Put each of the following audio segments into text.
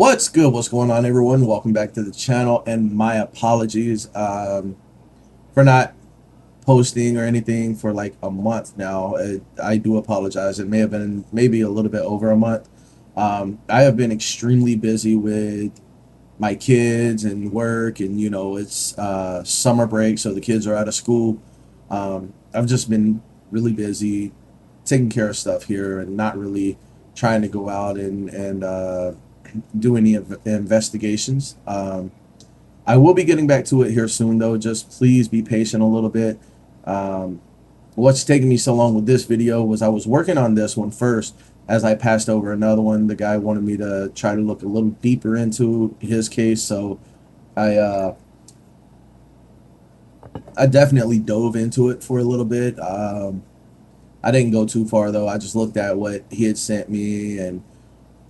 What's good? What's going on, everyone? Welcome back to the channel, and my apologies for not posting or anything for like a month now. I do apologize. It may have been maybe a little bit over a month. I have been extremely busy with my kids and work, and it's summer break, so the kids are out of school. I've just been really busy taking care of stuff here and not really trying to go out and do any investigations. I will be getting back to it here soon, though. Just please be patient a little bit. Um, what's taking me so long with this video was I was working on this one first as I passed over another one. The guy wanted me to try to look a little deeper into his case, so I uh, I definitely dove into it for a little bit. I didn't go too far though. I just looked at what he had sent me and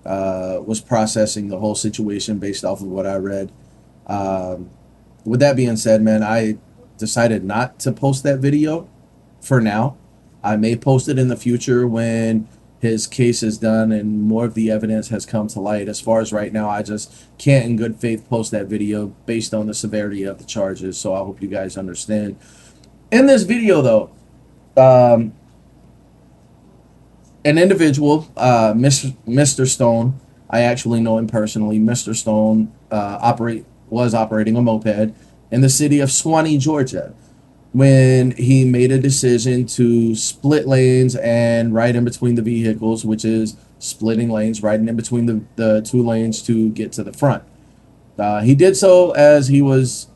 was processing the whole situation based off of what I read. Um, with that being said, man, I decided not to post that video for now. I may post it in the future when his case is done and more of the evidence has come to light. As far as right now, I just can't in good faith post that video based on the severity of the charges. So I hope you guys understand. In this video, though, um, an individual, Mr. Stone, I actually know him personally. Mr. Stone was operating a moped in the city of Swanee, Georgia, when he made a decision to split lanes and ride in between the vehicles, which is splitting lanes, riding in between the two lanes to get to the front. He did so as he was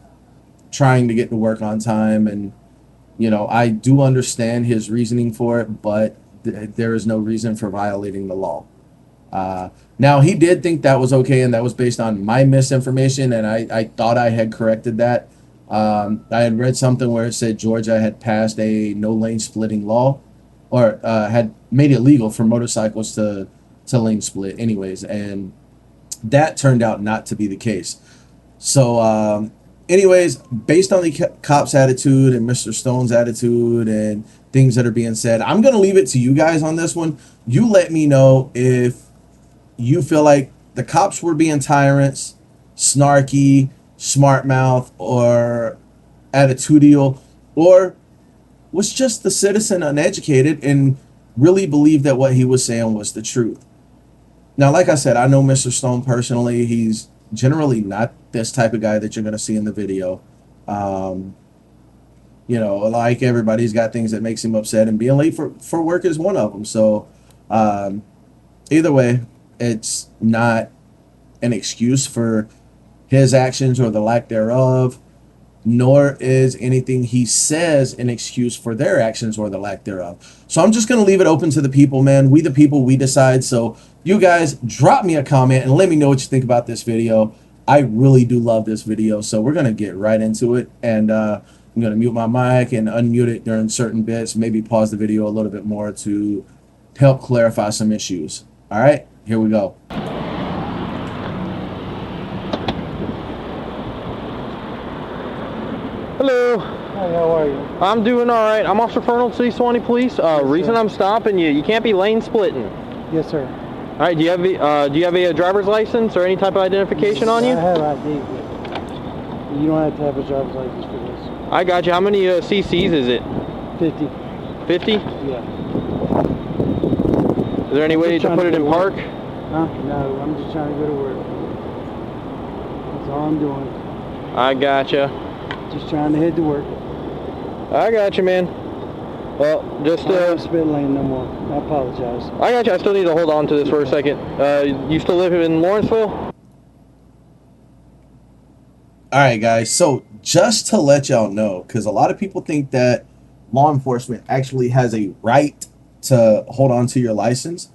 trying to get to work on time, and I do understand his reasoning for it, but there is no reason for violating the law. Now, he did think that was okay, and that was based on my misinformation, and I thought I had corrected that. I had read something where it said Georgia had passed a no lane splitting law, or had made it legal for motorcycles to lane split, anyways, and that turned out not to be the case. So, anyways, based on the cop's attitude and Mr. Stone's attitude and things that are being said, I'm going to leave it to you guys on this one. You let me know if you feel like the cops were being tyrants, snarky, smart mouth, or attitudinal, or was just the citizen uneducated and really believed that what he was saying was the truth. Now, like I said, I know Mr. Stone personally. He's generally not this type of guy that you're going to see in the video. Um, like everybody, he's got things that makes him upset, and being late for work is one of them. So, um, either way, it's not an excuse for his actions or the lack thereof, nor is anything he says an excuse for their actions or the lack thereof. So I'm just going to leave it open to the people, man. We the people, we decide. So you guys drop me a comment and let me know what you think about this video. I really do love this video, so we're going to get right into it. And I'm going to mute my mic and unmute it during certain bits, maybe pause the video a little bit more to help clarify some issues. All right, here we go. Hello. Hi, how are you? I'm doing all right. I'm Officer Fernald, City Swanee Police. Reason sir. I'm stopping you, you can't be lane splitting. Yes, sir. All right. Do you have a driver's license or any type of identification on you? I have ID, but you don't have to have a driver's license for this. I got you. How many CCs is it? 50. 50? Yeah. Is there any way to put it in park? Huh? No, I'm just trying to go to work. That's all I'm doing. I got you. Just trying to head to work. I got you, man. Well, just I don't spit lane no more. I apologize. I got you. I still need to hold on to this for a second. You still live in Lawrenceville? All right, guys. So just to let y'all know, because a lot of people think that law enforcement actually has a right to hold on to your license.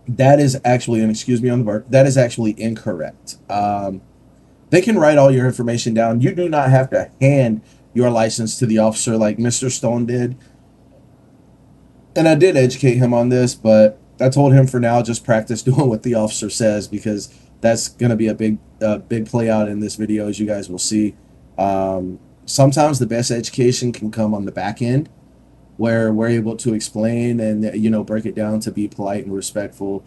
That is actually, and excuse me on the word, that is actually incorrect. They can write all your information down. You do not have to hand your license to the officer like Mr. Stone did. And I did educate him on this, but I told him for now, just practice doing what the officer says, because that's going to be a big play out in this video, as you guys will see. Sometimes the best education can come on the back end, where we're able to explain and break it down to be polite and respectful.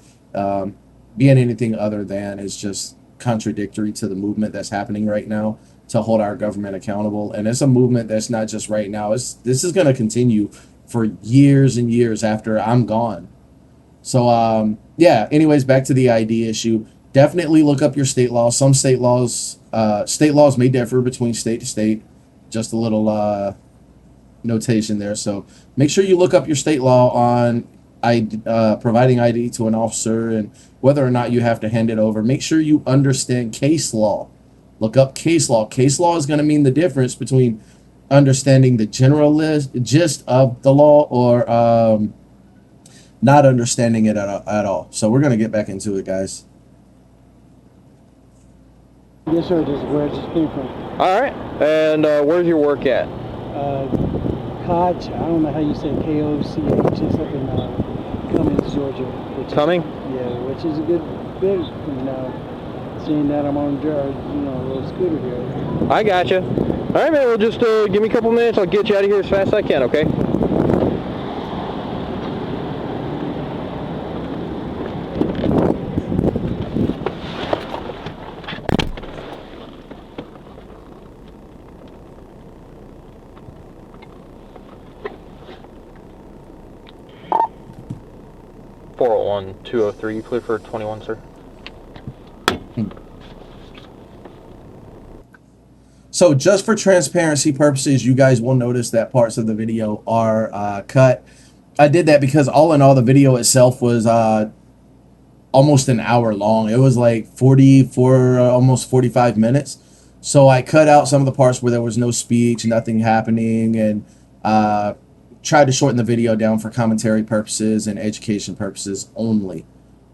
being anything other than is just contradictory to the movement that's happening right now to hold our government accountable. And it's a movement that's not just right now. This is going to continue for years and years after I'm gone. So yeah, anyways, back to the ID issue. Definitely look up your state laws. Some state laws may differ between state to state. Just a little notation there. So make sure you look up your state law on providing ID to an officer and whether or not you have to hand it over. Make sure you understand case law. Look up case law. Case law is going to mean the difference between understanding the general gist of the law or not understanding it at all. So we're going to get back into it, guys. Yes, sir. This is where it just came from. All right. And where's your work at? Koch, I don't know how you say Koch. It's up in Cummings, Georgia. Cumming? Yeah, which is a good bit, seeing that I'm on a little scooter here. I gotcha. All right, man. Well, just give me a couple minutes. I'll get you out of here as fast as I can, okay? (401) 203, clear for 21, sir. So just for transparency purposes, you guys will notice that parts of the video are cut. I did that because all in all, the video itself was almost an hour long. It was like 44, almost 45 minutes. So I cut out some of the parts where there was no speech, nothing happening, and tried to shorten the video down for commentary purposes and education purposes only.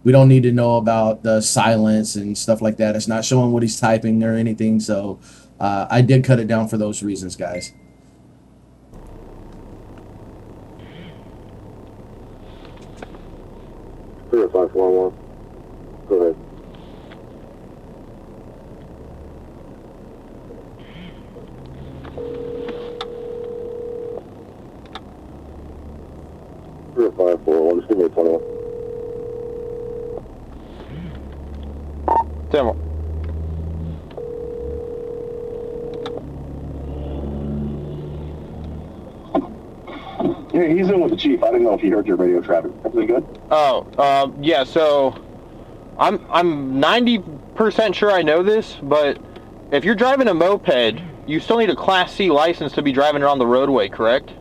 We don't need to know about the silence and stuff like that. It's not showing what he's typing or anything. So I did cut it down for those reasons, guys. Sure, 511. Go ahead. Sure, 541. Just give me a 21. Demo. Yeah, he's in with the chief. I didn't know if he heard your radio traffic. Everything good? Oh, yeah, so I'm 90% sure I know this, but if you're driving a moped, you still need a Class C license to be driving around the roadway, correct?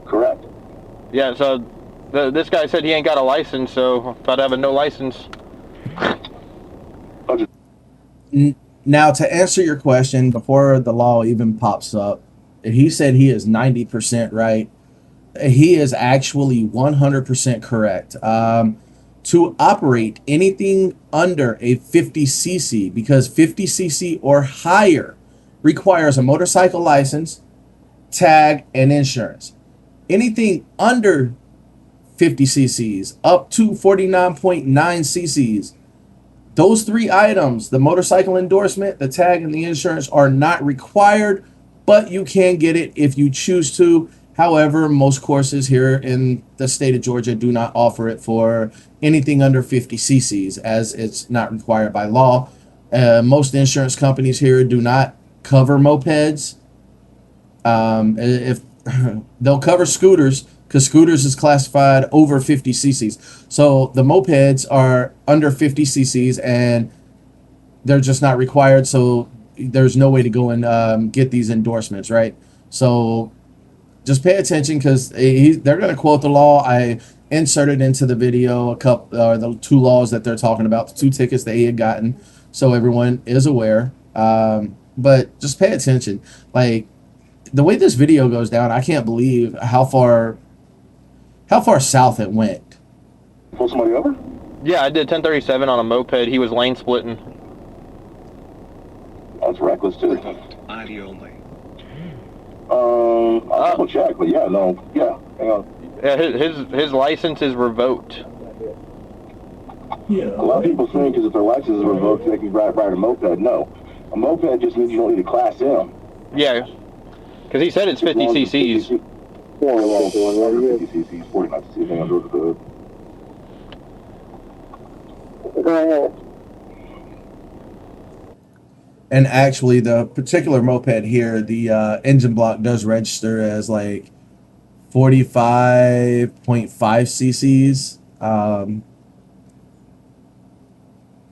Correct. Yeah, so this guy said he ain't got a license, so if I'd have a no license. Now, to answer your question, before the law even pops up, he said he is 90% right. He is actually 100% correct. To operate anything under a 50cc, because 50cc or higher requires a motorcycle license, tag, and insurance. Anything under 50 cc's up to 49.9 cc's, those three items, the motorcycle endorsement, the tag, and the insurance, are not required, but you can get it if you choose to. However, most courses here in the state of Georgia do not offer it for anything under 50 cc's, as it's not required by law. Most insurance companies here do not cover mopeds. If they'll cover scooters, because scooters is classified over 50 cc's. So the mopeds are under 50 cc's and they're just not required. So there's no way to go and get these endorsements, right? So just pay attention, because they're going to quote the law. I inserted into the video the two laws that they're talking about, the 2 tickets that he had gotten, so everyone is aware. But just pay attention. Like, the way this video goes down, I can't believe how far south it went. Pull somebody over? Yeah, I did 1037 on a moped. He was lane splitting. That's reckless, too. ID only. I'll double check, but yeah, no, yeah, hang on. Yeah, his license is revoked. Yeah. A lot of people think because if their license is revoked, they can ride a moped. No. A moped just means you don't need a Class M. Yeah, because he said it's 50 cc's. 50 cc's, 49 cc's, hang on, go to the hood. Go ahead. And actually, the particular moped here, the engine block does register as like 45.5 cc's.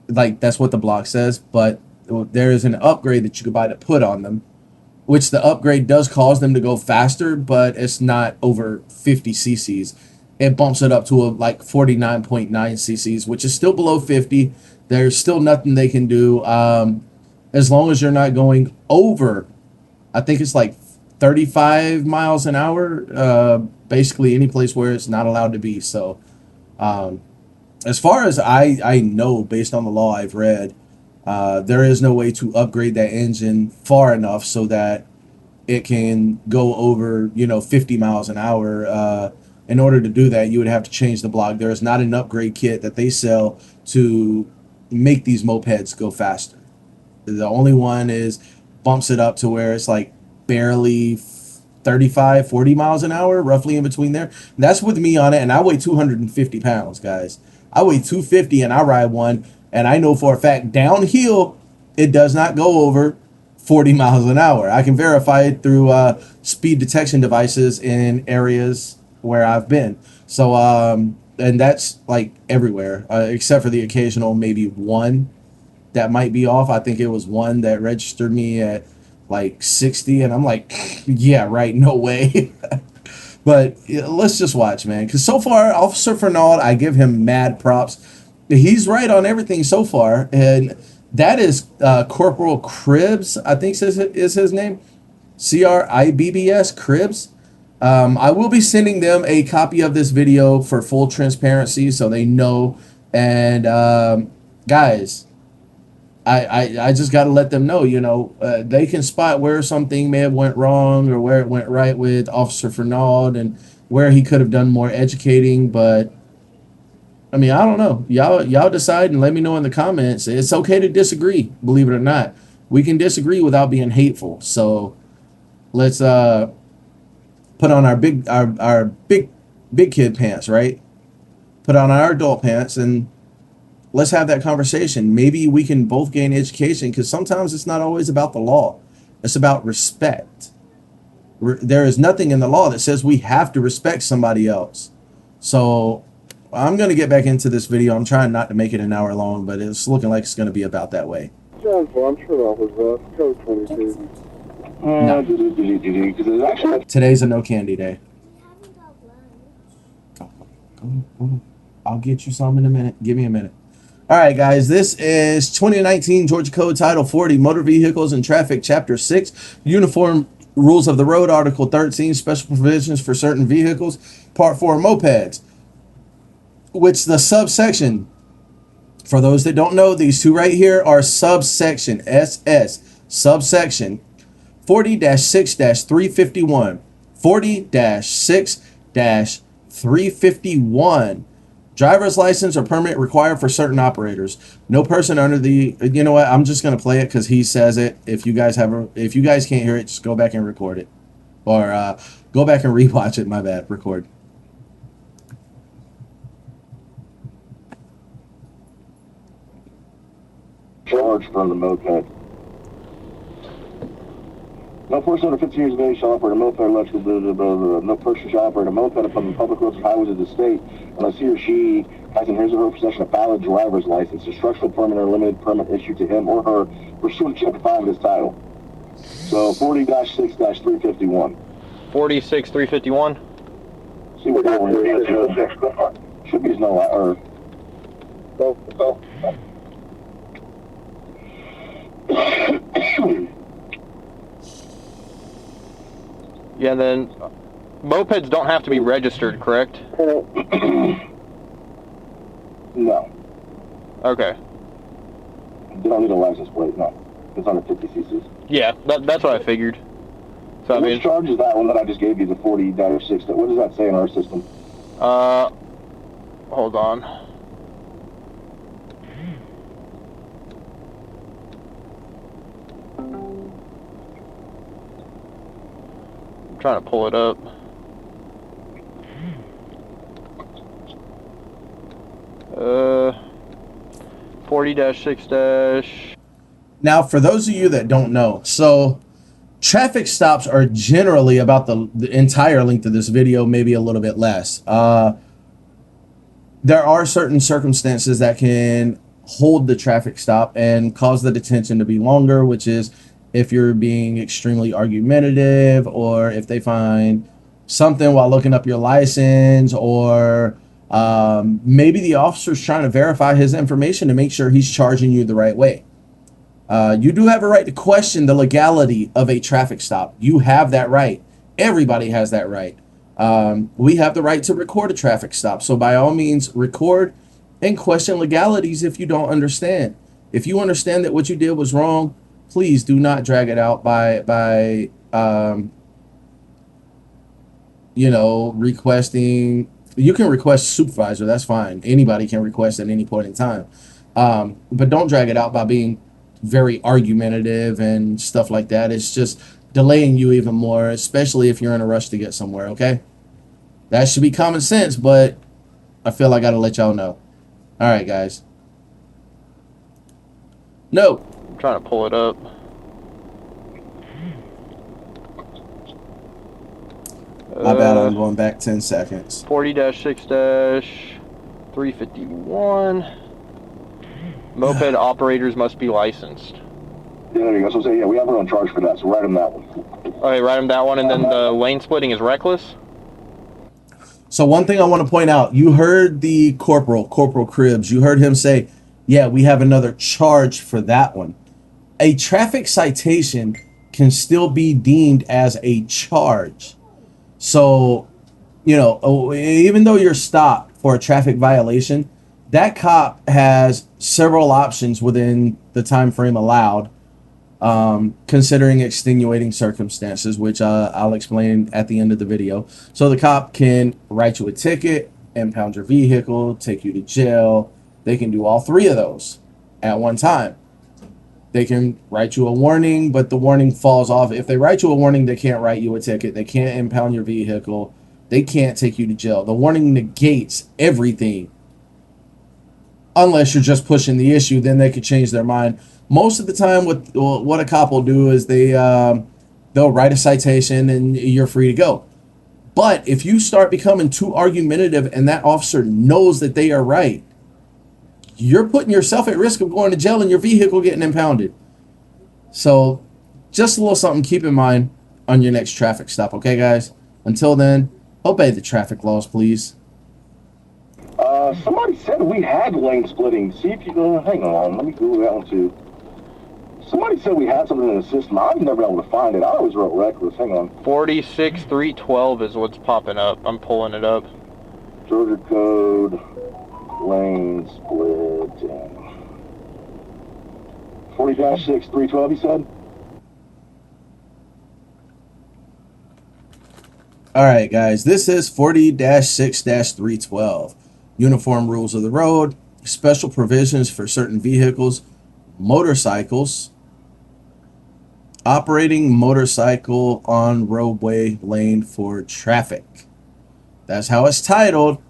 Like that's what the block says, but there is an upgrade that you could buy to put on them, which the upgrade does cause them to go faster, but it's not over 50 cc's. It bumps it up to like 49.9 cc's, which is still below 50. There's still nothing they can do as long as you're not going over, I think it's like 35 miles an hour, basically any place where it's not allowed to be. So as far as I know, based on the law I've read, there is no way to upgrade that engine far enough so that it can go over, 50 miles an hour. In order to do that, you would have to change the block. There is not an upgrade kit that they sell to make these mopeds go faster. The only one is bumps it up to where it's like barely 35, 40 miles an hour, roughly in between there. That's with me on it, and I weigh 250 pounds, guys. I weigh 250 and I ride one, and I know for a fact downhill it does not go over 40 miles an hour. I can verify it through speed detection devices in areas where I've been. So, and that's like everywhere, except for the occasional maybe one that might be off. I think it was one that registered me at like 60, and I'm like, yeah, right, no way. But let's just watch, man, because so far, Officer Fernald, I give him mad props. He's right on everything so far, and that is Corporal Cribbs, I think is his name, Cribbs, Cribbs. I will be sending them a copy of this video for full transparency so they know. And guys, I just got to let them know, they can spot where something may have went wrong or where it went right with Officer Fernald and where he could have done more educating. But I mean, I don't know. Y'all decide and let me know in the comments. It's okay to disagree, believe it or not. We can disagree without being hateful. So let's put on our big kid pants, right? Put on our adult pants and let's have that conversation. Maybe we can both gain education, because sometimes it's not always about the law. It's about respect. There is nothing in the law that says we have to respect somebody else. So I'm going to get back into this video. I'm trying not to make it an hour long, but it's looking like it's going to be about that way. John, I'm sure that was code 22. No. Today's a no candy day. I'll get you some in a minute. Give me a minute. All right, guys, this is 2019 Georgia Code Title 40, Motor Vehicles and Traffic, Chapter 6, Uniform Rules of the Road, Article 13, Special Provisions for Certain Vehicles, Part 4, Mopeds, which the subsection, for those that don't know, these two right here are subsection, SS, subsection 40-6-351, 40-6-351. Driver's license or permit required for certain operators. No person under the, you know what? I'm just gonna play it because he says it. If you guys can't hear it, just go back and record it, or go back and rewatch it. My bad. Record. Charge from the moped. No person under 15 years of age shall operate a moped, electrical, blah, blah, blah, blah. No person shall operate a moped upon the public roads or highways of the state unless he or she has in his or her possession a valid driver's license, a structural permit or limited permit issued to him or her pursuant to Chapter 5 of this title. So 40-6-351. 46-351? See what that one is. Should be no, or... Yeah, and then mopeds don't have to be registered, correct? No. Okay. They don't need a license plate, no. It's under 50 cc's. Yeah, that's what I figured. So, I mean, which charge is that one that I just gave you, the 40-6? What does that say in our system? Hold on. I'm trying to pull it up. 40-6- Now, for those of you that don't know, so traffic stops are generally about the entire length of this video, maybe a little bit less. There are certain circumstances that can hold the traffic stop and cause the detention to be longer, which is if you're being extremely argumentative, or if they find something while looking up your license, or maybe the officer's trying to verify his information to make sure he's charging you the right way. You do have a right to question the legality of a traffic stop. You have that right. Everybody has that right. We have the right to record a traffic stop. So by all means, record and question legalities if you don't understand. If you understand that what you did was wrong, please do not drag it out by you know, requesting. You can request supervisor. That's fine. Anybody can request at any point in time. But don't drag it out by being very argumentative and stuff like that. It's just delaying you even more, especially if you're in a rush to get somewhere. Okay, that should be common sense, but I feel I gotta let y'all know. All right, guys. No. I'm trying to pull it up. My bad, I'm going back 10 seconds. 40-6-351. Moped operators must be licensed. Yeah, there you go. So say, yeah, we have her on charge for that, so write him that one. Okay, write them that one, and then the lane splitting is reckless? So one thing I want to point out, you heard the Corporal Cribbs, you heard him say, yeah, we have another charge for that one. A traffic citation can still be deemed as a charge. So, you know, even though you're stopped for a traffic violation, that cop has several options within the time frame allowed, considering extenuating circumstances, which I'll explain at the end of the video. So the cop can write you a ticket, impound your vehicle, take you to jail. They can do all three of those at one time. They can write you a warning, but the warning falls off. If they write you a warning, they can't write you a ticket. They can't impound your vehicle. They can't take you to jail. The warning negates everything. Unless you're just pushing the issue, then they could change their mind. Most of the time, what a cop will do is they'll write a citation and you're free to go. But if you start becoming too argumentative and that officer knows that they are right, you're putting yourself at risk of going to jail and your vehicle getting impounded. So just a little something to keep in mind on your next traffic stop, okay, guys? Until then, obey the traffic laws, please. Somebody said we had lane splitting. See if you go. Hang on, let me Google that one too. Somebody said we had something in the system. I've never been able to find it. I always wrote reckless. Hang on. 46-312 is what's popping up. I'm pulling it up. Georgia code, lane splitting. 40-6-312, you said? All right, guys, this is 40-6-312. Uniform rules of the road, special provisions for certain vehicles, motorcycles, operating motorcycle on roadway lane for traffic. That's how it's titled.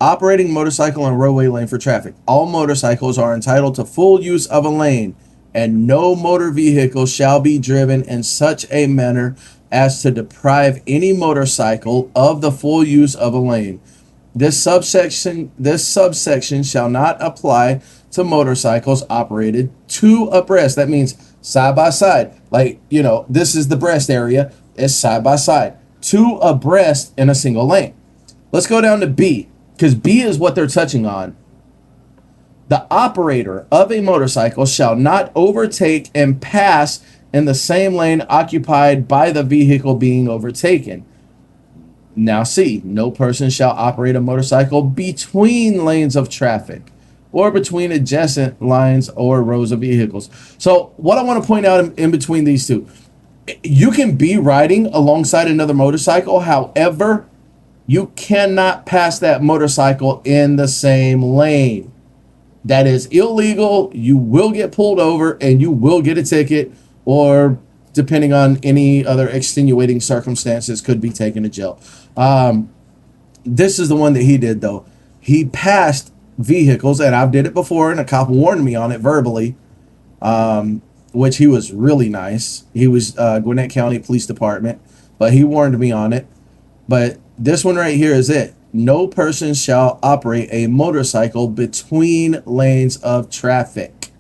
Operating motorcycle on roadway lane for traffic. All motorcycles are entitled to full use of a lane, and no motor vehicle shall be driven in such a manner as to deprive any motorcycle of the full use of a lane. This subsection shall not apply to motorcycles operated two abreast. That means side by side. Like, you know, this is the breast area. It's side by side. Two abreast in a single lane. Let's go down to B, because B is what they're touching on. The operator of a motorcycle shall not overtake and pass in the same lane occupied by the vehicle being overtaken. Now C, no person shall operate a motorcycle between lanes of traffic or between adjacent lines or rows of vehicles. So what I want to point out in between these two, you can be riding alongside another motorcycle. However, you cannot pass that motorcycle in the same lane. That is illegal. You will get pulled over and you will get a ticket, or depending on any other extenuating circumstances, could be taken to jail. This is the one that he did, though. He passed vehicles, and I've did it before, and a cop warned me on it verbally, which he was really nice. He was Gwinnett County Police Department, but he warned me on it. But this one right here is it. No person shall operate a motorcycle between lanes of traffic.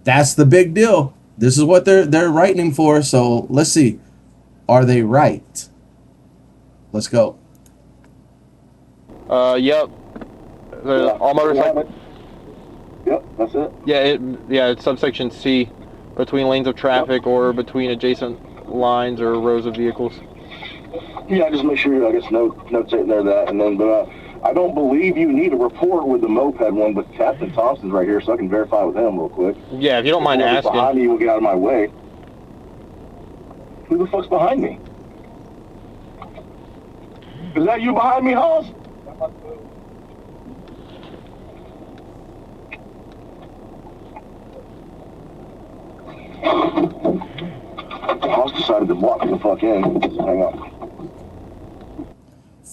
That's the big deal. This is what they're writing him for. So let's see. Are they right? Let's go. Yep. All motorcycles. Yep, that's it. Yeah, it's subsection C, between lanes of traffic or between adjacent lines or rows of vehicles. Yeah, just make sure, I guess, notate there that, and then, but I don't believe you need a report with the moped one, but Captain Thompson's right here, so I can verify with him real quick. Yeah, if you don't mind asking. Behind me, will get out of my way. Who the fuck's behind me? Is that you behind me, Hoss? Hoss decided to block me the fuck in. Hang on.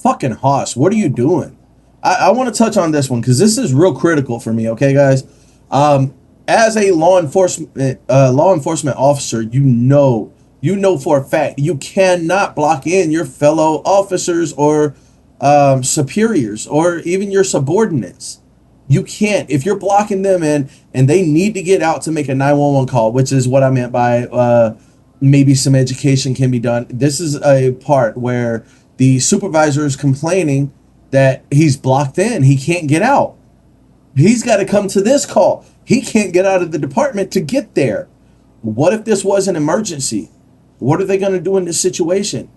Fucking Haas, what are you doing? I want to touch on this one because this is real critical for me. Okay, guys. As a law enforcement officer, you know for a fact you cannot block in your fellow officers or superiors or even your subordinates. You can't. If you're blocking them in and they need to get out to make a 911 call, which is what I meant by maybe some education can be done. This is a part where the supervisor is complaining that he's blocked in. He can't get out. He's got to come to this call. He can't get out of the department to get there. What if this was an emergency? What are they going to do in this situation?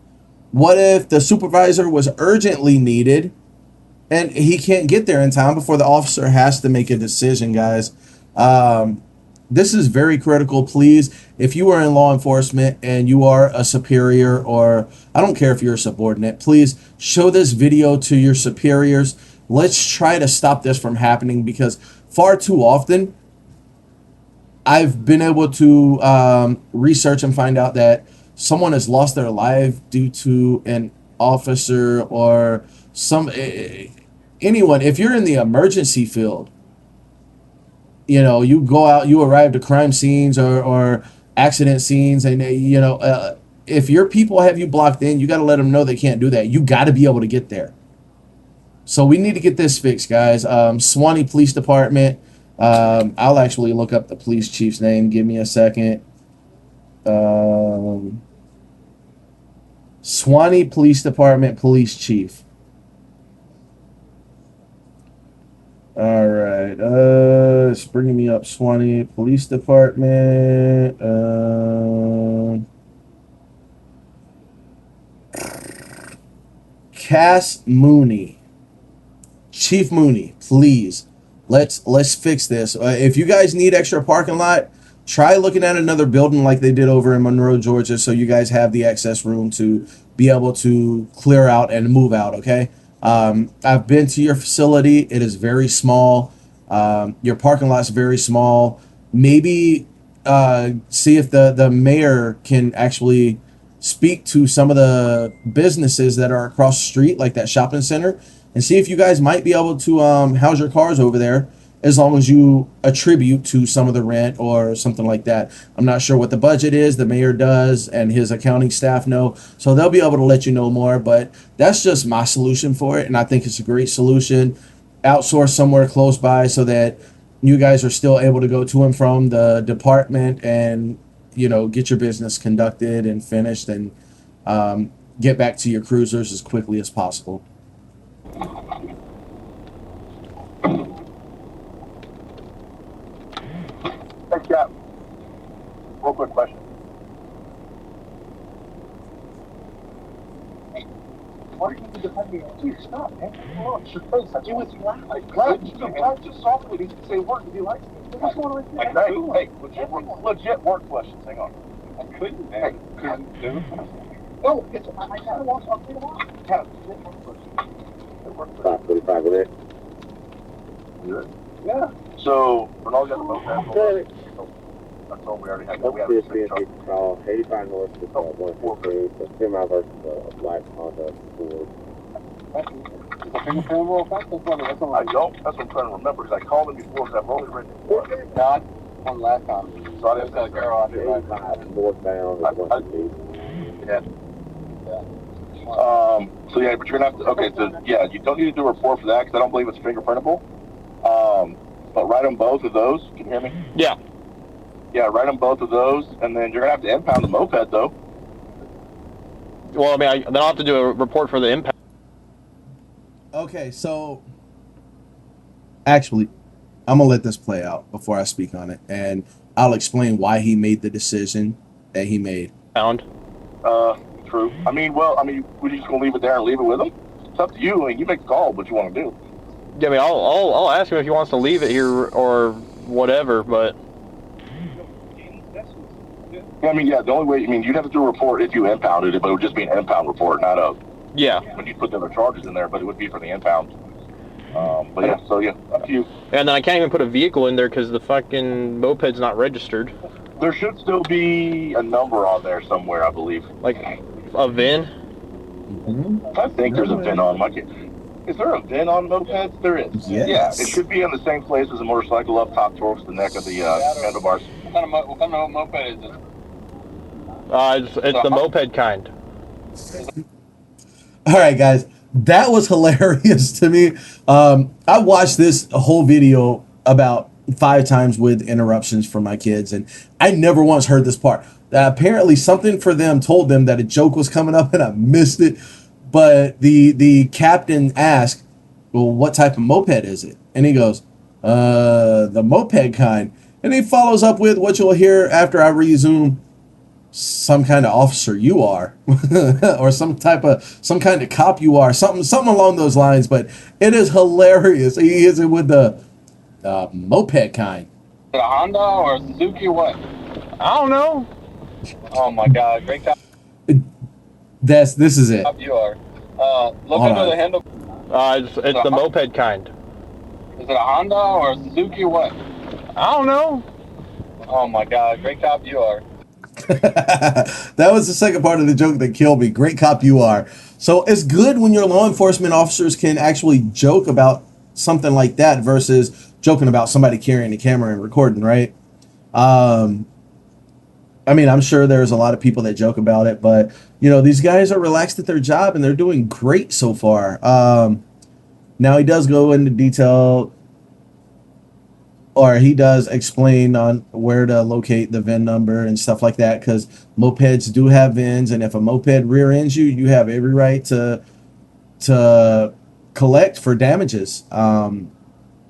What if the supervisor was urgently needed and he can't get there in time before the officer has to make a decision, guys? This is very critical. Please, if you are in law enforcement and you are a superior, or I don't care if you're a subordinate, please show this video to your superiors. Let's try to stop this from happening, because far too often I've been able to research and find out that someone has lost their life due to an officer or anyone. If you're in the emergency field, you know, you go out, you arrive to crime scenes or accident scenes, and if your people have you blocked in, you got to let them know they can't do that. You got to be able to get there. So we need to get this fixed, guys. Suwannee Police Department. I'll actually look up the police chief's name. Give me a second. Suwannee Police Department Police Chief. All right, it's bringing me up Suwannee Police Department. Cass Mooney, Chief Mooney, please, let's fix this. If you guys need extra parking lot, try looking at another building like they did over in Monroe, Georgia, so you guys have the access room to be able to clear out and move out. Okay. I've been to your facility. It is very small. Your parking lot's very small. Maybe see if the mayor can actually speak to some of the businesses that are across the street, like that shopping center, and see if you guys might be able to house your cars over there, as long as you attribute to some of the rent or something like that. I'm not sure what the budget is. The mayor does, and his accounting staff know, so they'll be able to let you know more. But that's just my solution for it, and I think it's a great solution. Outsource somewhere close by so that you guys are still able to go to and from the department and, get your business conducted and finished, and get back to your cruisers as quickly as possible. Hey, Cap. Real quick question. Why are you defending me? Dude, stop, man. Come it's your face. I do with you loud. Glad just softly. He can say work if he likes me. What's going on right there? Hey, legit work questions. Hang on. I couldn't, man. Hey, couldn't do it. No, I kind of lost my freedom off. Kind of work questions. 5:45 with it. Good. Yeah. So, Ronaldo got the moped. I told we already had that. We had a call 85 north to 123, so 10 mile versus light Honda Ford. Is the fingerprintable offense? That's what I don't. That's what I'm trying to remember because I called him before because I've only written it once. Not one last time. So I didn't got a girl out here right now. Northbound. Yeah. So yeah, but you're gonna have to. Okay, so yeah, you don't need to do a report for that because I don't believe it's fingerprintable. But write them both of those. Can you hear me? Yeah. Yeah, write them both of those, and then you're gonna have to impound the moped though. Well, I mean, then I'll have to do a report for the impound. Okay, so actually, I'm gonna let this play out before I speak on it, and I'll explain why he made the decision that he made. True. I mean, we're just gonna leave it there and leave it with him. It's up to you. I mean, you make the call what you want to do. Yeah, I mean, I'll ask him if he wants to leave it here or whatever, but. I mean, yeah, the only way, you'd have to do a report if you impounded it, but it would just be an impound report, not a. Yeah. When you put the other charges in there, but it would be for the impound. But yeah, so yeah, up to you. And then I can't even put a vehicle in there because the fucking moped's not registered. There should still be a number on there somewhere, I believe. Like a VIN? Mm-hmm. I think there's a VIN on my kid. Is there a VIN on mopeds? There is. Yes. Yeah, it should be in the same place as a motorcycle up top towards the neck of the handlebars. What kind of moped is it? It's the moped kind. All right, guys, that was hilarious to me. I watched this whole video about 5 times with interruptions from my kids, and I never once heard this part. Apparently, something for them told them that a joke was coming up, and I missed it. But the captain asked, "Well, what type of moped is it?" And he goes, "The moped kind." And he follows up with what you'll hear after I resume. Some kind of officer you are, or some kind of cop you are, something along those lines. But it is hilarious. He is with the moped kind. A Honda or a Suzuki or what? I don't know. Oh my God, great cop This is it. you are. Look Hold under on. the handle. It's the moped kind. Is it a Honda or a Suzuki or what? I don't know. Oh my God, great cop you are. That was the second part of the joke that killed me. Great cop you are. So it's good when your law enforcement officers can actually joke about something like that versus joking about somebody carrying a camera and recording, right? I mean, I'm sure there's a lot of people that joke about it, but these guys are relaxed at their job and they're doing great so far. Now he does go into detail, or he does explain on where to locate the VIN number and stuff like that, because mopeds do have VINs, and if a moped rear ends you, you have every right to collect for damages.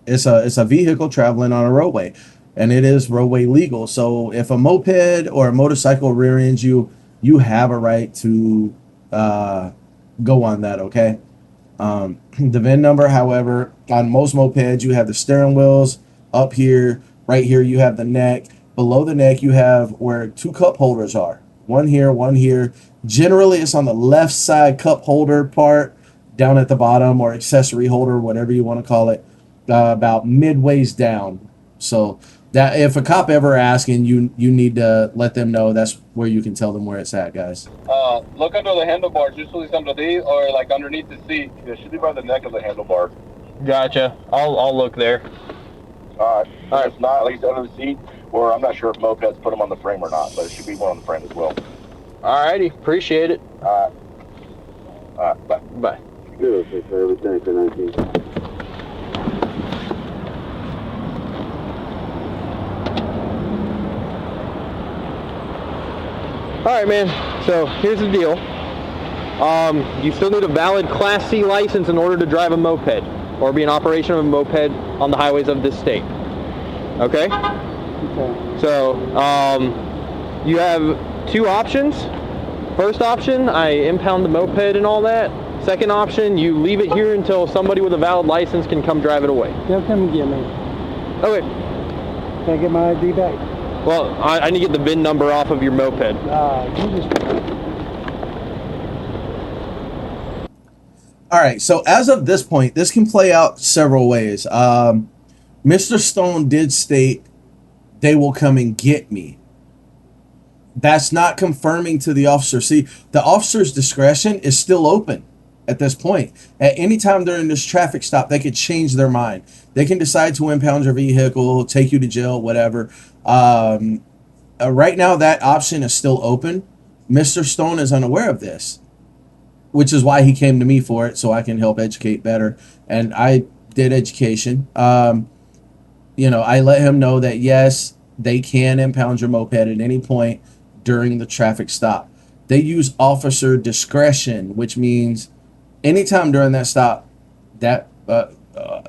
It's a vehicle traveling on a roadway, and it is roadway legal. So if a moped or a motorcycle rear ends you, you have a right to go on that. Okay. The VIN number, however, on most mopeds, you have the steering wheels. Up here, right here, you have the neck. Below the neck, you have where 2 cup holders are. One here, one here. Generally, it's on the left side cup holder part, down at the bottom, or accessory holder, whatever you want to call it, about midways down. So that if a cop ever asking, you need to let them know that's where you can tell them where it's at, guys. Look under the handlebars, usually under these, or like underneath the seat. It should be by the neck of the handlebar. Gotcha. I'll look there. All right. If not, at least under the seat, or I'm not sure if mopeds put them on the frame or not, but it should be one on the frame as well. Alrighty, appreciate it. All right, bye. Bye. Good, thanks for 19. Alright, man, so here's the deal. You still need a valid Class C license in order to drive a moped, or be in operation of a moped on the highways of this state. Okay? Okay. So, you have 2 options. First option, I impound the moped and all that. Second option, you leave it here until somebody with a valid license can come drive it away. They'll come and get me. Okay. Can I get my ID back? Well, I need to get the VIN number off of your moped. You just... All right, so as of this point, this can play out several ways. Mr. Stone did state they will come and get me. That's not confirming to the officer. See, the officer's discretion is still open. at this point. At any time during this traffic stop, they could change their mind. They can decide to impound your vehicle, take you to jail, whatever. Right now, that option is still open. Mr. Stone is unaware of this, which is why he came to me for it, so I can help educate better. And I did education. I let him know that yes, they can impound your moped at any point during the traffic stop. They use officer discretion, which means anytime during that stop, that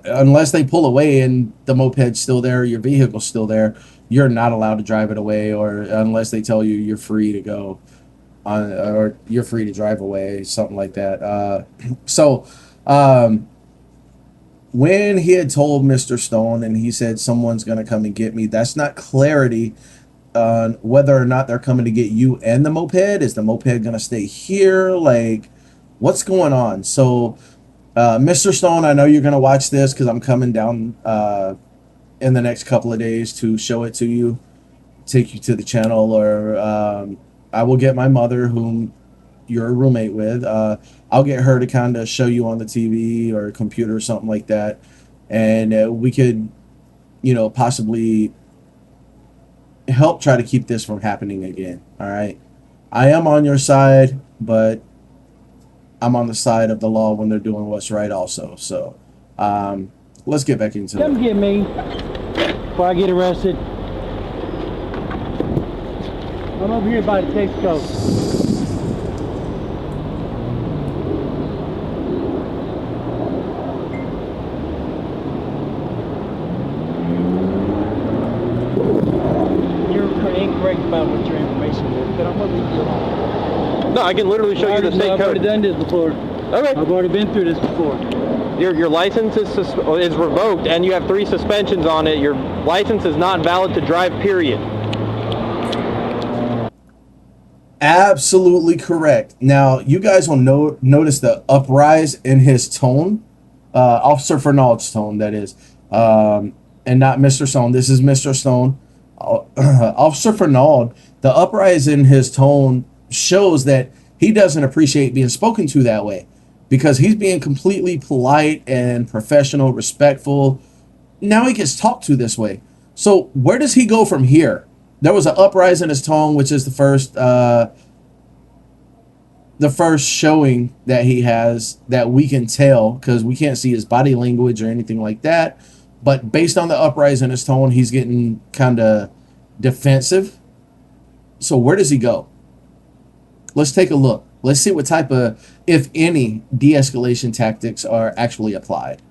unless they pull away and the moped's still there, your vehicle's still there, you're not allowed to drive it away, or unless they tell you you're free to go on, or you're free to drive away, something like that. So when he had told Mr. Stone and he said someone's going to come and get me, that's not clarity on whether or not they're coming to get you and the moped. Is the moped going to stay here? Like, what's going on? So Mr. Stone, I know you're going to watch this because I'm coming down in the next couple of days to show it to you, take you to the channel, or I will get my mother, whom you're a roommate with. I'll get her to kind of show you on the TV or computer or something like that. And we could, possibly help try to keep this from happening again. All right. I am on your side, but I'm on the side of the law when they're doing what's right also. So let's get back into it. Come get me before I get arrested. I'm over here by the Texaco. Incorrect about what your information is, but I'm gonna leave you alone. No, I can literally show you the state I've already code. done this before. Okay. I've already been through this before. Your license is revoked, and you have 3 suspensions on it. Your license is not valid to drive, period. Absolutely correct. Now, you guys will notice the uprise in his tone. Officer Fernald's tone, that is. And not Mr. Stone. This is Mr. Stone. Officer Fernald, the uprise in his tone shows that he doesn't appreciate being spoken to that way, because he's being completely polite and professional, respectful. Now he gets talked to this way. So where does he go from here? There was an uprise in his tone, which is the first showing that he has, that we can tell, because we can't see his body language or anything like that. But based on the uprise in his tone, he's getting kind of defensive. So where does he go? Let's take a look. Let's see what type of, if any, de-escalation tactics are actually applied.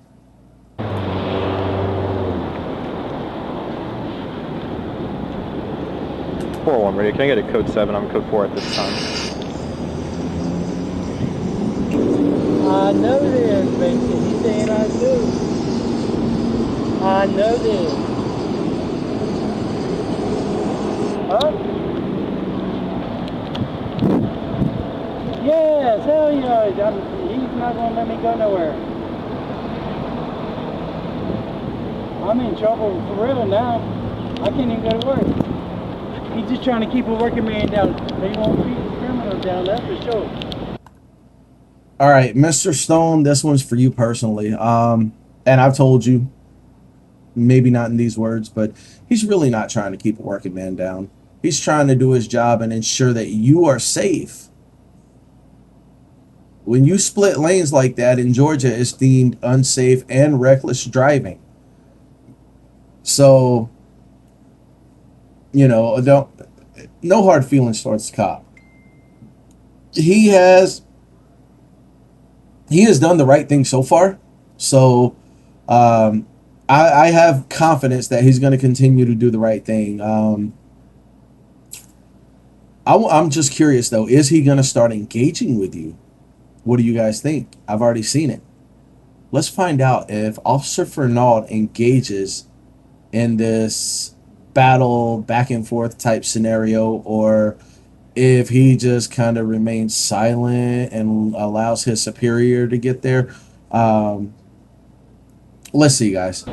401 radio. Can I get a code 7? I'm code 4 at this time. I know this, baby. He's saying I do. I know this. Huh? Yes, hell yeah. He's not going to let me go nowhere. I'm in trouble for real now. I can't even go to work. He's just trying to keep a working man down. They won't keep the criminals down, that's for sure. All right, Mr. Stone, this one's for you personally. And I've told you, maybe not in these words, but he's really not trying to keep a working man down. He's trying to do his job and ensure that you are safe. When you split lanes like that in Georgia, it's deemed unsafe and reckless driving. So, no hard feelings towards the cop. He has done the right thing so far. So, I have confidence that he's going to continue to do the right thing. I'm just curious, though. Is he going to start engaging with you? What do you guys think? I've already seen it. Let's find out if Officer Fernald engages in this battle, back and forth type scenario, or if he just kind of remains silent and allows his superior to get there. Let's see, guys.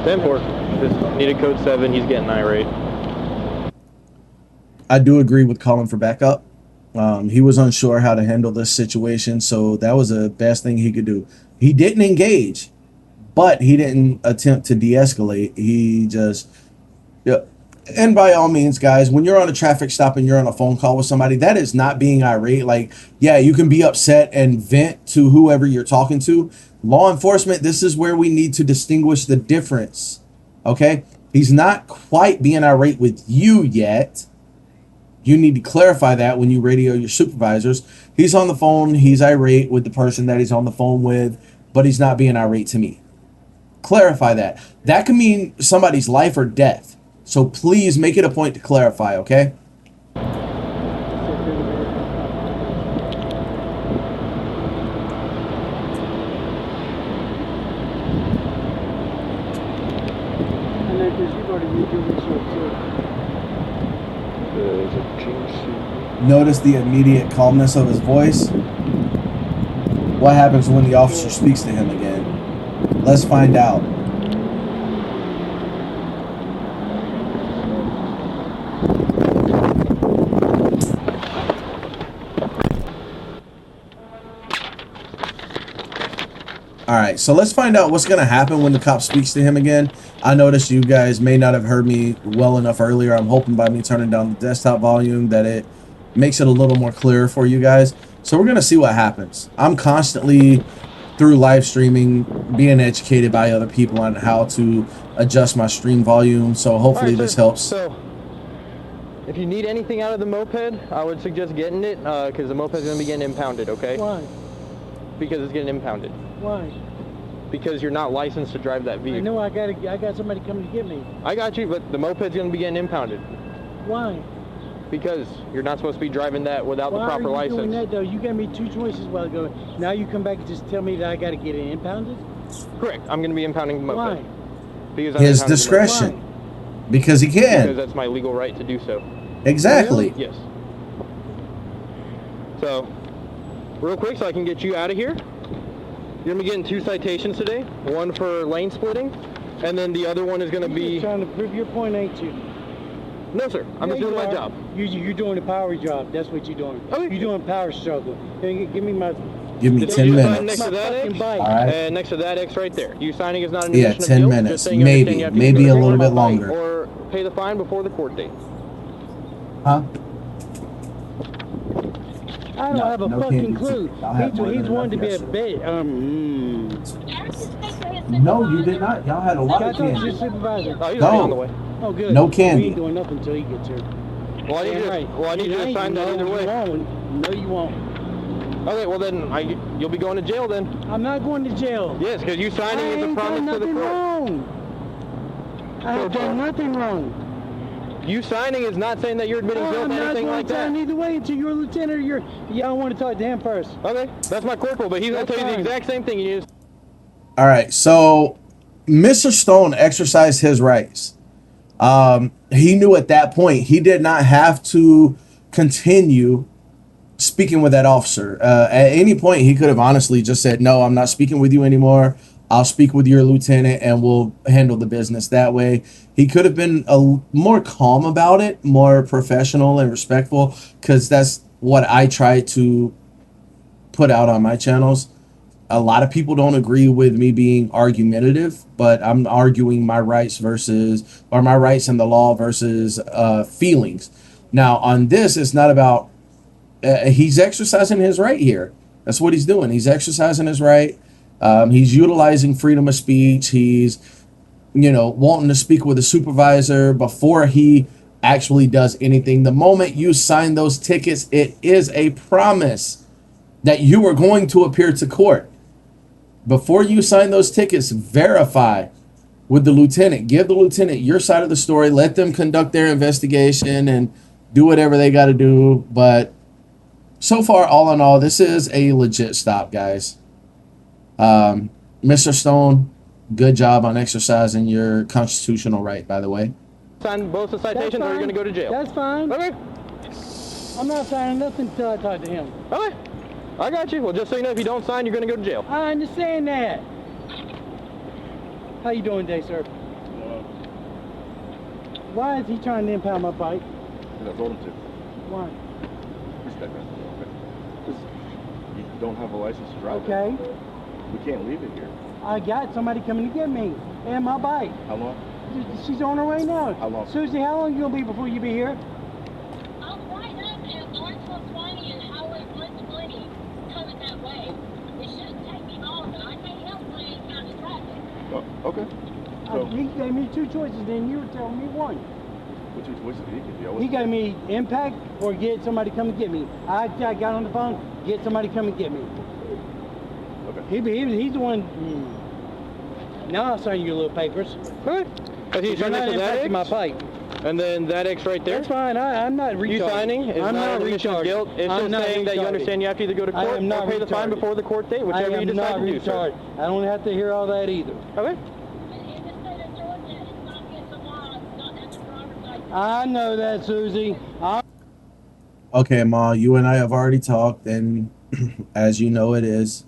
10-4. Just needed code 7. He's getting irate. I do agree with calling for backup. He was unsure how to handle this situation, so that was the best thing he could do. He didn't engage, but he didn't attempt to de-escalate. He just, yeah. And by all means, guys, when you're on a traffic stop and you're on a phone call with somebody, that is not being irate. Like, yeah, you can be upset and vent to whoever you're talking to. Law enforcement, this is where we need to distinguish the difference. Okay? He's not quite being irate with you yet. You need to clarify that when you radio your supervisors. He's on the phone, he's irate with the person that he's on the phone with, but he's not being irate to me. Clarify that. That can mean somebody's life or death. So please make it a point to clarify, okay? And then, because you've already read your research too. Notice the immediate calmness of his voice. What happens when the officer speaks to him again? Let's find out. All right, so let's find out what's going to happen when the cop speaks to him again. I noticed you guys may not have heard me well enough earlier. I'm hoping by me turning down the desktop volume that it makes it a little more clear for you guys. So we're going to see what happens. I'm constantly, through live streaming, being educated by other people on how to adjust my stream volume. So hopefully this helps. So, if you need anything out of the moped, I would suggest getting it because the moped is going to be getting impounded, okay? Why? Because it's getting impounded. Why? Because you're not licensed to drive that vehicle. I know I got somebody coming to get me. I got you, but the moped's going to be getting impounded. Why? Because you're not supposed to be driving that without the proper Why are you doing license. that, though? You gave me 2 choices a while ago. Now you come back and just tell me that I got to get it impounded? Correct. I'm going to be impounding the moped. Why? Because I'm His impounding the discretion. Why? Because he moped. can. Because that's my legal right to do so. Exactly. Yes. So, real quick so I can get you out of here. You're going to be getting 2 citations today. One for lane splitting, and then the other one is going to You're be... trying to prove your point, ain't you? No, sir. I'm just doing my job. You're doing a power job. That's what you're doing. Okay. You're doing power struggle. Give me my... Give me Did 10 you sign minutes. next to that fucking X? bike. All right. And next to that X right there. You signing is not an Yeah, admission of 10 guilt, minutes. just saying you understand you have to Maybe either a bring little my bit bike longer. Or pay the fine before the court date. Huh? I don't No, have a no fucking candy. clue. I'll have more He's than wanted to be enough, a yes, bit. No, you did not. Y'all had a lot Can I of talk to your candy. supervisor? Oh, he's No. already on the way. Oh, good. No We candy. ain't doing nothing until he gets here. Well, I need you. Right. Well, I need you to sign that either way. No, you won't. Okay, well then you'll be going to jail then. I'm not going to jail. Yes, because you signing I is a ain't done promise to the nothing court. wrong. I have done nothing wrong. You signing is not saying that you're admitting guilt I'm to not anything going like to sign that. either way until you're a lieutenant or you're... Yeah, I want to talk to him first. Okay, that's my corporal, but he's going to That's tell you the fine. exact same thing. You just All right, so Mr. Stone exercised his rights. He knew at that point he did not have to continue speaking with that officer. At any point, he could have honestly just said, no, I'm not speaking with you anymore. I'll speak with your lieutenant and we'll handle the business that way. He could have been more calm about it, more professional and respectful, because that's what I try to put out on my channels. A lot of people don't agree with me being argumentative, but I'm arguing my rights my rights in the law versus feelings. Now, on this, it's not about, he's exercising his right here. That's what he's doing. He's exercising his right. He's utilizing freedom of speech. He's, wanting to speak with a supervisor before he actually does anything. The moment you sign those tickets, it is a promise that you are going to appear to court. Before you sign those tickets, verify with the lieutenant. Give the lieutenant your side of the story. Let them conduct their investigation and do whatever they got to do. But so far, all in all, this is a legit stop, guys. Mr. Stone, good job on exercising your constitutional right, by the way. sign both the citations or you're going to go to jail. That's fine. Okay. I'm not signing nothing until I talk to him. Okay. I got you. Well, just so you know, if you don't sign, you're going to go to jail. I understand that. How you doing today, sir? Why is he trying to impound my bike? Because I told him to. Why? Respect that. Because you don't have a license to drive. Okay. We can't leave it here. I got somebody coming to get me and my bike. How long? She's on her way now. How long? Susie, how long you gonna be before you be here? I'm right up at Lawrenceville 20 and Highway 120 coming that way. It shouldn't take me long, but I can't help when I ain't counting traffic. Oh, okay. So, He gave me two choices, then you were telling me one. what's your choice did he give you? I He wasn't- gave me impact or get somebody come and get me. I got on the phone, get somebody come and get me. Okay. He's the one. Now I'll sign you little papers. Alright. I see you You're sign not next to that impacting my X, bike. and then that X right there. That's fine. I'm not retarded. You signing is I'm not not an admission of retarded. guilt. It's I'm just not saying that you retarded. understand you have to either go to I court am or not pay the fine retarded. before the court date, I whichever you am decide not to do, sir. retarded. I don't have to hear all that either. Okay. And in the state of Georgia, it's not against the law not to have a driver's license. I know that, Susie. Okay, Ma, you and I have already talked, and as you know, it is.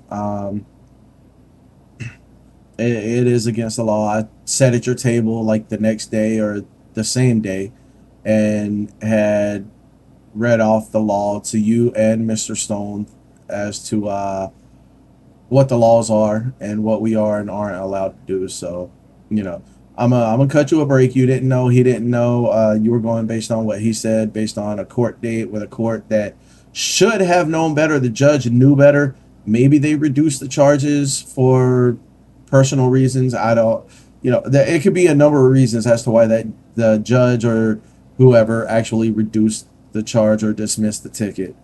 It is against the law. I sat at your table like the next day or the same day and had read off the law to you and Mr. Stone as to what the laws are and what we are and aren't allowed to do. So, you know, I'm gonna cut you a break. You didn't know. He didn't know. You were going based on what he said, based on a court date with a court that should have known better. The judge knew better. Maybe they reduced the charges for personal reasons. I don't, you know, it could be a number of reasons as to why that the judge or whoever actually reduced the charge or dismissed the ticket.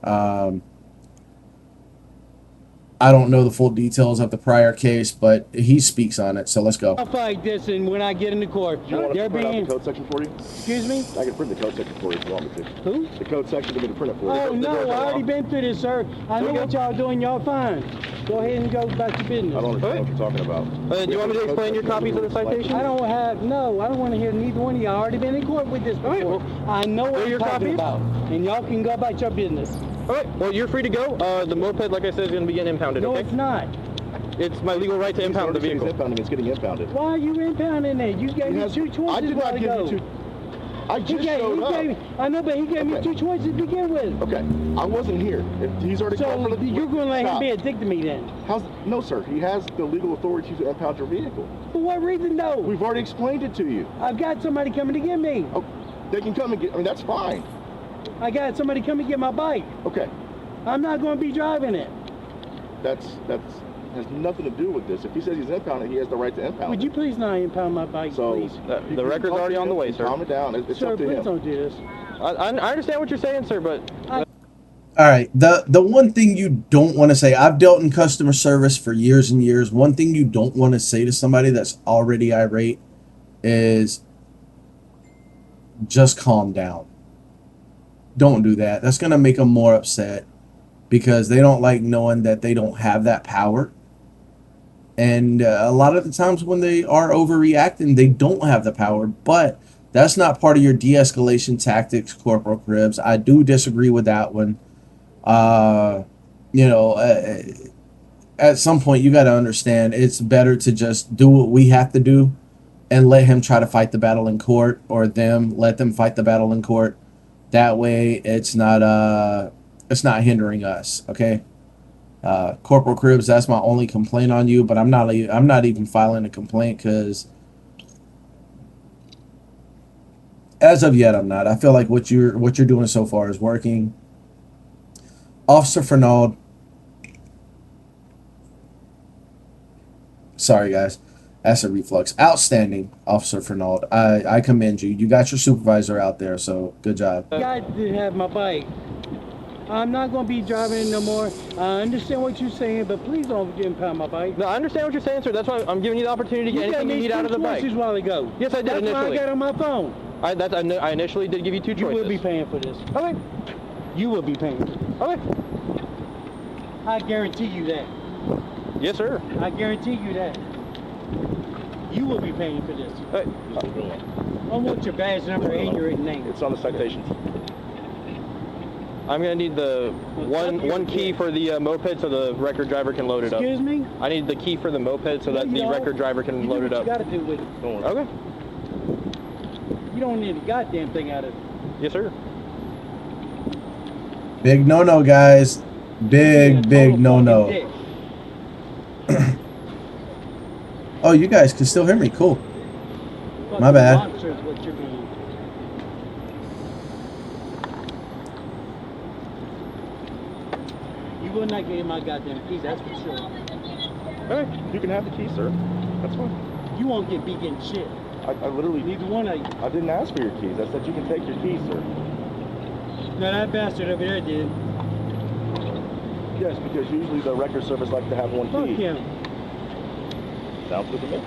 I don't know the full details of the prior case, but he speaks on it. So let's go. I'll fight this, and when I get into court, Do you want they're to print out being. the code section for you? Excuse me. I can print the code section for you if you want me to. Who? The code section, I'm going to print it for you. Oh no, I already been through this, sir. I know what y'all doing. Y'all fine. Go ahead and go about your business. I don't understand what you're talking about. Do you want me to explain your copies of the citation? I don't want to hear neither one of y'all. I already been in court with this before. All right, well, I know what they're I'm your talking copies? about. And y'all can go about your business. All right. Well, you're free to go. The moped, like I said, is going to be getting impounded. No, Okay. it's not. It's my legal right to impound the vehicle. It's getting impounded. Why are you impounding it? You gave me two choices. I did not give you two. I just showed up. I know, but he gave me two choices to begin with. Okay, I wasn't here. If he's already called So for the... you're going to let him Stop. be a dick to me then? No, sir. He has the legal authority to impound your vehicle. For what reason, though? We've already explained it to you. I've got somebody coming to get me. Oh, they can come and get... I mean, that's fine. I got somebody coming to get my bike. Okay, I'm not going to be driving it. that's has nothing to do with this. If he says he's impounded, he has the right to impound Would it. you please not impound my bike, So, please? The record's already on the way, sir. Calm it down. It's Sir, up to please him. don't do this. I understand what you're saying, sir, but All right. The one thing you don't want to say, I've dealt in customer service for years and years. One thing you don't want to say to somebody that's already irate is just calm down. Don't do that. That's going to make them more upset because they don't like knowing that they don't have that power. And a lot of the times when they are overreacting, they don't have the power. But that's not part of your de-escalation tactics, Corporal Cribs. I do disagree with that one. You know, at some point you got to understand it's better to just do what we have to do and let him try to fight the battle in court, or let them fight the battle in court. That way it's not hindering us. Okay. Corporal Cribs, that's my only complaint on you, but I'm not even filing a complaint because as of yet I'm not. I feel like what you're doing so far is working. Officer Fernald, sorry guys, that's a reflux. Outstanding, Officer Fernald. I commend you. You got your supervisor out there, so good job. I got to have my bike. I'm not going to be driving it no more. I understand what you're saying, but please don't impound my bike. no, I understand what you're saying, sir. That's why I'm giving you the opportunity to get anything you need out of the bike. You gave me 2 choices a while ago. Yes, I did That's initially. why I got on my phone. I initially did give you 2 choices. You will be paying for this. Okay. You will be paying. Okay. I guarantee you that. Yes, sir. I guarantee you that. You will be paying for this. Hey, I want your badge number and your name. It's on the citations. I'm gonna need the one key for the moped so the record driver can load it up. Excuse me? I need the key for the moped so that the record driver can load it up. You got to do with it. Don't worry. Okay. You don't need a goddamn thing out of it. Yes, sir. Big no-no, guys. Big no-no. Dick. Oh, you guys can still hear me. Cool. Fucking My bad. monster is what you're being. You will not get my goddamn keys, that's for sure. Hey, you can have the key, sir. That's fine. You won't get beat getting shit. I literally, Neither one of you. I didn't ask for your keys. I said you can take your keys, sir. No, that bastard over there did. Yes, because usually the record service like to have one Fuck key. him. Sounds good to me.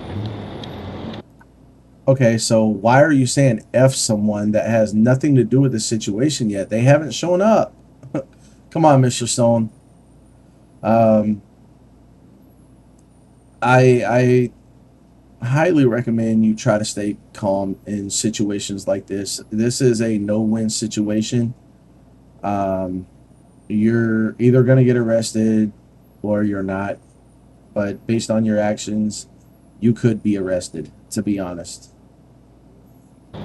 Okay, so why are you saying F someone that has nothing to do with the situation yet? They haven't shown up. Come on, Mr. Stone. I highly recommend you try to stay calm in situations like this. This is a no-win situation. You're either going to get arrested or you're not. But based on your actions, you could be arrested, to be honest. Two.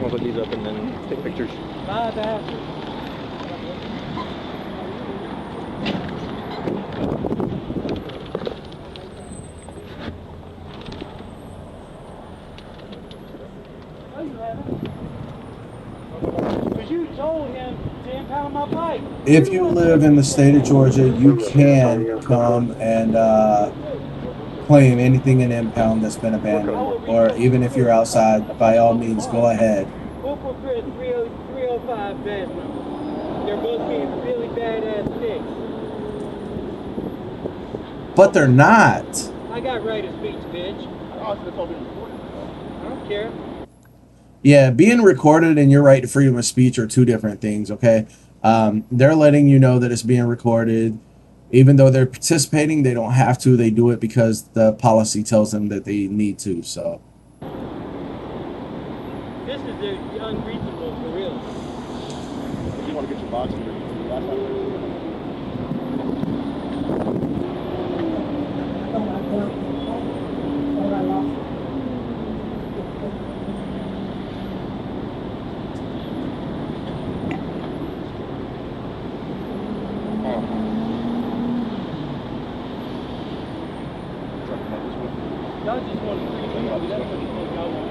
I'll put these up and then take pictures. Bye, bastard. Oh, you haven't? Because you told him to impound my bike. If you live in the state of Georgia, you can come and claim anything in impound that's been abandoned. Or even if you're outside, by all means, go ahead. Corporal Chris 305 badge number. They're both being really badass sticks. But they're not. I got right of speech, bitch. Oh, it's all being recorded. I don't care. Yeah, being recorded and your right to freedom of speech are two different things, okay? They're letting you know that it's being recorded. Even though they're participating, they don't have to. They do it because the policy tells them that they need to, so. This is unreasonable for real. If you want to get your box in your last time. Y'all just want to free me, but that's what you think y'all want.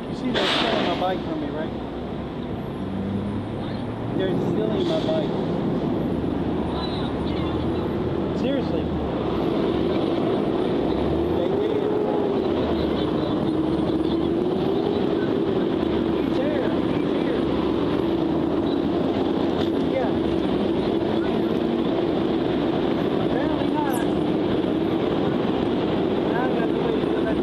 You see they're stealing my bike from me, right? They're stealing my bike. Seriously. They did. He's here. He's here. Yeah. Apparently not. Now I'm gonna have to wait until that's...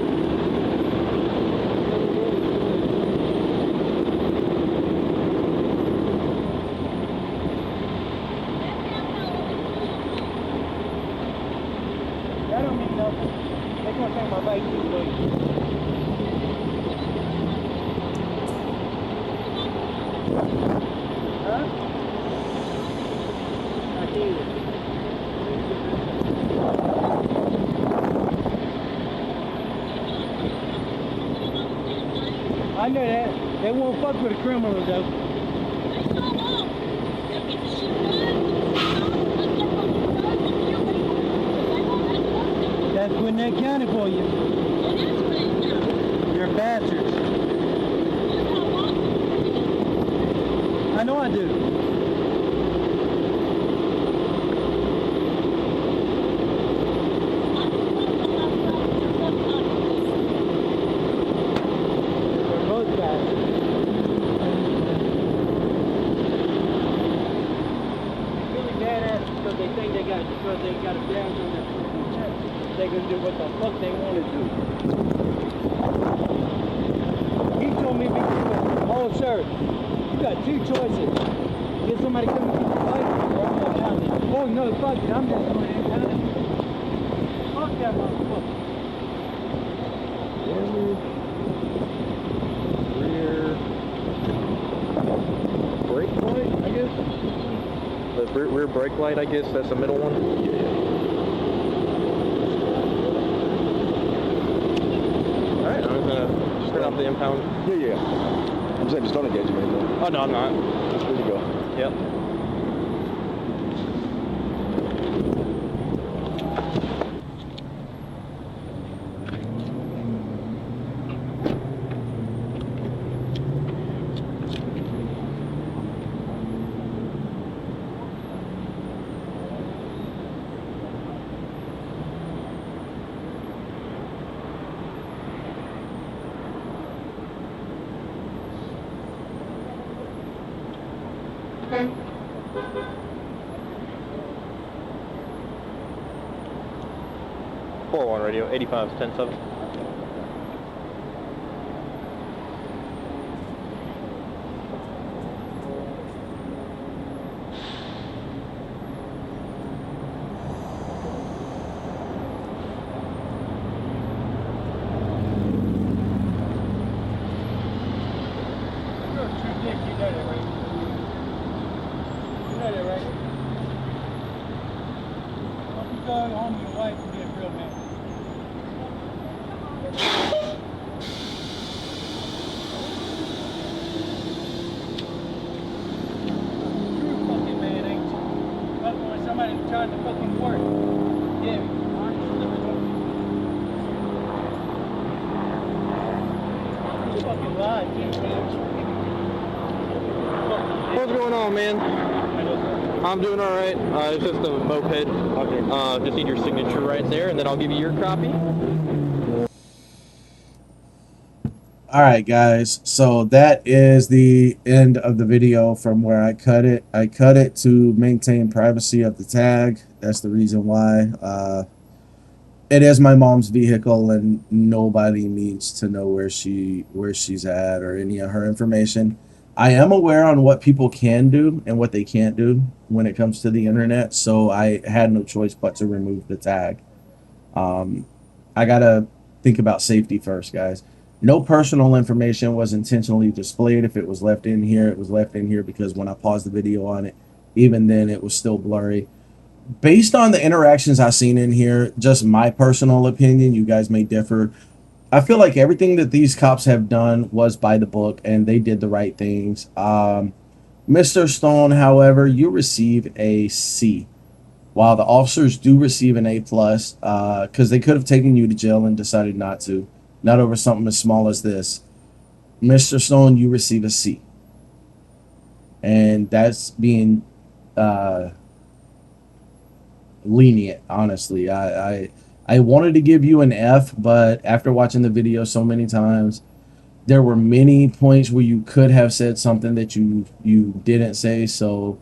That don't mean nothing. They're gonna take my bike this way. Huh? I did. I know that. They won't fuck with a criminal though. That's when they counted for you. You're bastards. I know I do. They're both bastards. Really badass because they think they got a badge on their chest. They can do what the fuck they want to do. He told me, oh sir, you got two choices. Get somebody come and get your bike, or I'm gonna pound it. Oh no, fuck it, I'm just going to impound it. Fuck that motherfucker. Rear. The rear brake light, I guess, that's the middle one. All right, I'm gonna turn off the impound. Yeah. I'm saying just don't engage him anymore. Oh no, I'm not. Just free to go. Yep. Four one radio, 85 10-7. You're a true dick, you know that, right? You know that, right? Hope you go home with your wife and be a real man. You're a fucking man, ain't you? Fucking with somebody trying to fucking work. Yeah, you fucking lied, too, man. What's going on, man? I'm doing all right. It's just a moped. Okay. Just need your signature right there, and then I'll give you your copy. All right, guys. So that is the end of the video from where I cut it. I cut it to maintain privacy of the tag. That's the reason why. It is my mom's vehicle, and nobody needs to know where she's at or any of her information. I am aware on what people can do and what they can't do when it comes to the internet, so I had no choice but to remove the tag. I gotta think about safety first, guys. No personal information was intentionally displayed. If it was left in here, it was left in here because when I paused the video on it, even then it was still blurry. Based on the interactions I've seen in here, just my personal opinion, you guys may differ. I feel like everything that these cops have done was by the book and they did the right things. Mr. Stone, however, you receive a C, while the officers do receive an A plus, because they could have taken you to jail and decided not to, not over something as small as this. Mr. Stone, you receive a C, and that's being lenient. Honestly, I wanted to give you an F, but after watching the video so many times, there were many points where you could have said something that you didn't say. So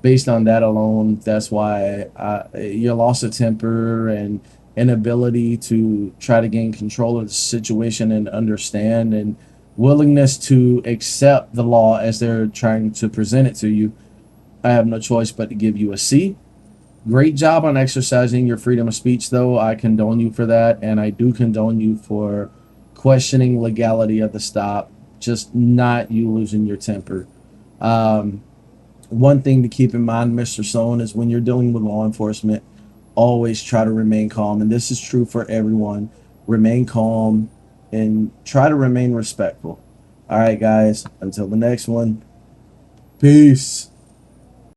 based on that alone, that's why your loss of temper and inability to try to gain control of the situation and understand and willingness to accept the law as they're trying to present it to you, I have no choice but to give you a C. Great job on exercising your freedom of speech, though. I condone you for that, and I do condone you for questioning legality of the stop, just not you losing your temper. One thing to keep in mind, Mr. Stone, is when you're dealing with law enforcement, always try to remain calm, and this is true for everyone. Remain calm and try to remain respectful. All right, guys, until the next one, peace.